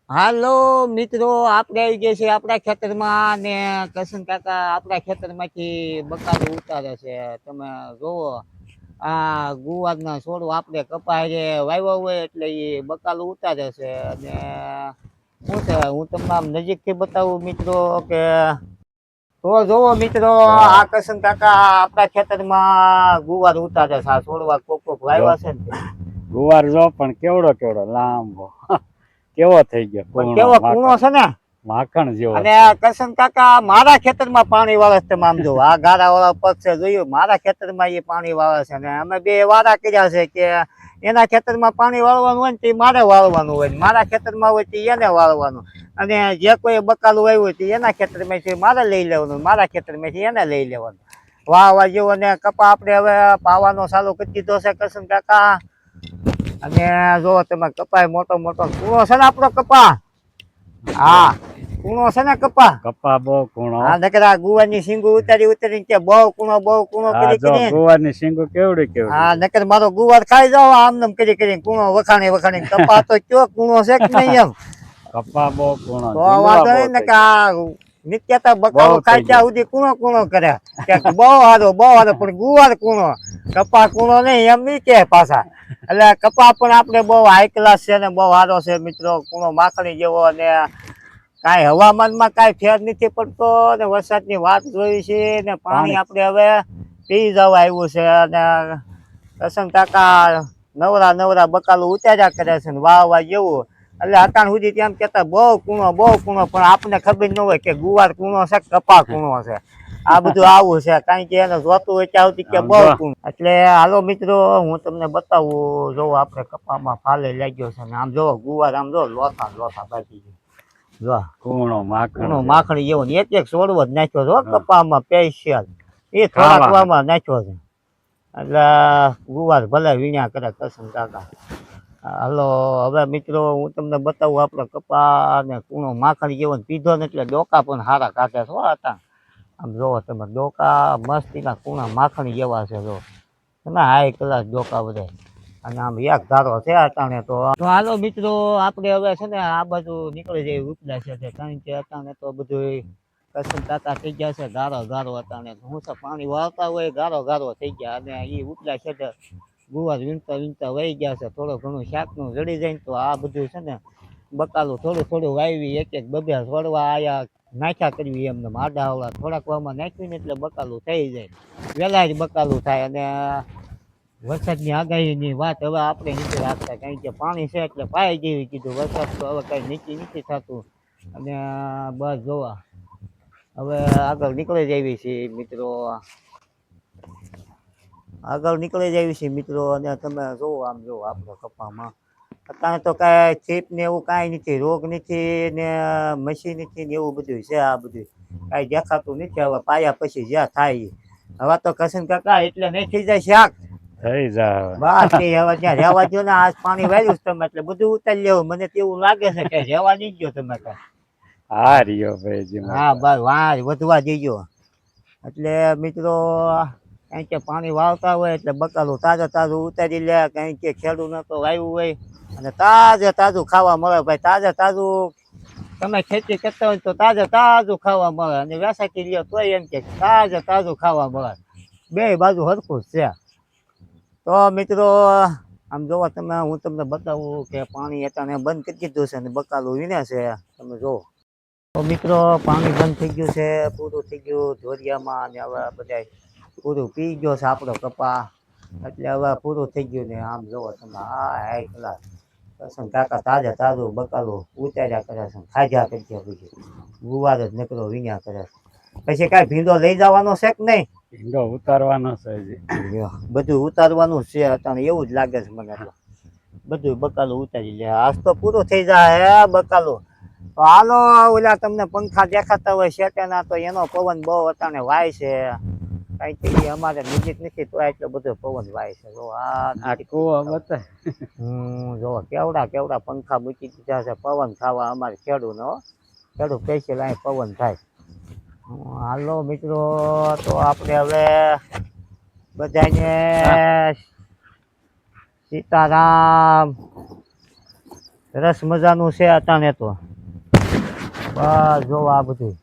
હાલો મિત્રો, આપણે આવી ગયા છે આપણા ખેતરમાં ને કસન કાકા આપણા ખેતરમાંથી બકાલું ઉતારે છે. તમે જોવો આ ગુવારના છોડવા આપણે કપાય વાવ્યા હોય એટલે એ બકાલું ઉતારે છે. અને શું છે, હું તમને આમ નજીકથી બતાવું મિત્રો કે તો જોવો મિત્રો, આ કસન કાકા આપણા ખેતરમાં ગુવાર ઉતારે છે. આ છોડવા કોક કોક વાવ્યા છે ને ગુવાર જો પણ કેવડો કેવડો લાંબો કેવો થઈ ગયો પણ કૂણો કેવો કૂણો છે ને. માખણ જેવો અને કરશન કાકા મારા ખેતરમાં પાણી વાળે છે. આમ જો આ ગારા વાળા પગ છે, જોયું મારા ખેતરમાં એ પાણી વાળે છે. ને અમે બે વારા કર્યા છે કે એના ખેતરમાં પાણી વાળવાનું હોય ને તે મારે વાળવાનું હોય, મારા ખેતરમાં હોય તે એને વાળવાનું. અને જે કોઈ બકાલું વાવ્યું હોય તે એના ખેતરમાંથી મારે લઈ લેવાનું, મારા ખેતરમાંથી એને લઈ લેવાનું. વાહ જેવો ને કપા આપણે હવે પાવાનો ચાલુ કરી દીધો છે કરશન કાકા. અને જો તમે કપાય મોટો મોટો કૂણો છે ને આપણો કપા. હા કૂણો છે ને કપા. કપા બહુ કૂણો. હા નકર આ ગુવારની સિંગુ ઉતારી કે બહુ કૂણો કરી કરી. ગુવારની સિંગુ કેવડી કેવડી. હા નકર મારો ગુવાર ખાઈ જાવ આમ કરી કૂણો વખાણી કપા તો કયો કૂણો છે કે નહીં એમ. કપા બહુ કૂણો. તો વાંધો નહીં ને કે આ નિત્યતા બકાલો ખાઈ ત્યાં સુધી કૂણો કરે કે બહુ સારો પણ ગુવાર કૂણો કપા કૂણો નહીં એમ નહીં કે પાછા. એટલે કપા પણ આપણે બહુ હાઈ ક્લાસ છે ને બહુ સારો છે મિત્રો, કૂણો માખણી જેવો. અને કાંઈ હવામાનમાં કાંઈ ફેર નથી પડતો ને વરસાદની વાત જોઈ છે ને પાણી આપણે હવે પી જવા આવ્યું છે. અને કરશન કાકા નવરા બકાલું ઉતાર્યા કરે છે ને વાહ જેવું. એટલે અટાણ સુધી તેમ કેતા બહુ કૂણો પણ આપણને ખબર ન હોય કે ગુવાર કૂણો છે કપા કૂણો છે. આ બધું આવું છે કારણ કે એને જોતું હોય ત્યાં સુધી કે બહુ કૂણો. એટલે હાલો મિત્રો, હું તમને બતાવું. જો આપણે કપામાં ફાલે લાગ્યો છે ને આમ જો ગુવાર આમ જો લોથા બાકી જો કૂણો માખણી જેવો ને એક છોડવો જ નાખ્યો છો કપામાં સ્પેશિયલ. એ થોડાક નાખ્યો છે. એટલે ગુવાર ભલે વીણ્યા કરે કરશન કાકા. હાલો હવે મિત્રો, હું તમને બતાવું આપણે કપા ને કૂણો માખણી જેવો પીધો ને એટલે ડોકા પણ સારા કાઢે છો હતા. આમ જોવો તમે ડોકા મસ્તીના કૂણા માખણી જેવા છે. જો તમે હાઈ ક્લાસ ડોકા બધા. અને આમ એક ધારો છે અટાણે. તો હાલો મિત્રો, આપણે હવે છે ને આ બાજુ નીકળી જઈએ ઉપલા છે કારણ કે અટાણે તો બધું કરશન કાકા થઈ ગયા છે ગારો અટાણે. હું તો પાણી વાળતા હોય ગારો થઈ ગયા. અને એ ઉપલા છે ગુવાર વીણતા વહી ગયા છે. થોડું ઘણું શાકનું જડી જાય ને તો આ બધું છે ને બકાલું થોડું વાવી એક બબે છોડવા આયા નાખ્યા કરવી એમને આડા અવળા થોડાક વામાં નાખ્યું ને એટલે બકાલું થઈ જાય, વહેલા જ બકાલું થાય. અને વરસાદની આગાહીની વાત હવે આપણે નીચે રાખતા કારણ કે પાણી છે એટલે પાઈ જેવી કીધું. વરસાદ તો હવે કઈ નીચી નથી થતું. અને બસ જોવા હવે આગળ નીકળી જઈએ છીએ મિત્રો. અને તમે જોવો આમ જો આપણે કપામાં અત્યારે તો કાંઈ ચીપ ને એવું કાંઈ નથી, રોગ નથી ને મશીન નથી ને એવું બધું છે. આ બધું કાંઈ દેખાતું નથી. હવે પાયા પછી જ્યાં થાય હવે તો કરશન કાકા એટલે નહીં થઈ જાય શાક થઈ જાય બસ હવે ત્યાં રહેવા દો ને. આજ પાણી વાળ્યું તમે એટલે બધું ઉતારી લેવું. મને તો એવું લાગે છે કે રહેવા નહીં ગયો તમે કઈ. હા રહ્યો ભાઈ. હા બસ વાહ વધવા જઈજો. એટલે મિત્રો કારણ કે પાણી વાવતા હોય એટલે બકાલું તાજું ઉતારી લે. કારણ કે ખેડૂતને તો વાવ્યું હોય અને તાજું ખાવા મળે ભાઈ. તાજું તમે ખેતી કરતા હોય તો તાજું ખાવા મળે. અને વેસાકી લ્યો તોય એમ કે તાજું ખાવા મળે. બે બાજુ હરખું જ છે. તો મિત્રો આમ જોવો તમે, હું તમને બતાવું કે પાણી અટાણે બંધ કરી દીધું છે અને બકાલું વીણે છે. તમે જોવો તો મિત્રો પાણી બંધ થઈ ગયું છે, પૂરું થઈ ગયું ધોરિયામાં. અને હવે બધા પૂરું પી ગયો છે આપણો કપા. એટલે હવે પૂરું થઈ ગયું ને આમ જોવો તમે હાઈ ક્લાસ કરશન કાકા તાજું બકાલું ઉતાર્યા કરે છે. ખાજા કરી પછી ગુવાર જ નકરો વીણ્યા કરે છે. પછી કાંઈ ભીંડો લઈ જવાનો છે કે નહીં? ભીંડો ઉતારવાનો છે. બધું ઉતારવાનું છે અટાણે એવું જ લાગે છે મને. બધું બકાલું ઉતારી લે. આજ તો પૂરું થઈ જાય બકાલું. તો હાલો ઓલા તમને પંખા દેખાતા હોય શેટેના, તો એનો પવન બહુ અટાણે વાય છે. કારણ કે અમારે નજીક નથી તો એટલો બધો પવન વાય છે. જો આ કુવો બતાય. જો કેવડા પંખા મૂકી દીધા છે પવન ખાવા અમારે ખેડૂત સ્પેશિયલ અહીં પવન થાય. હાલો મિત્રો, તો આપણે હવે બધાને સીતારામ. સરસ મજાનું છે અટાણે તો બસ જો આ બધું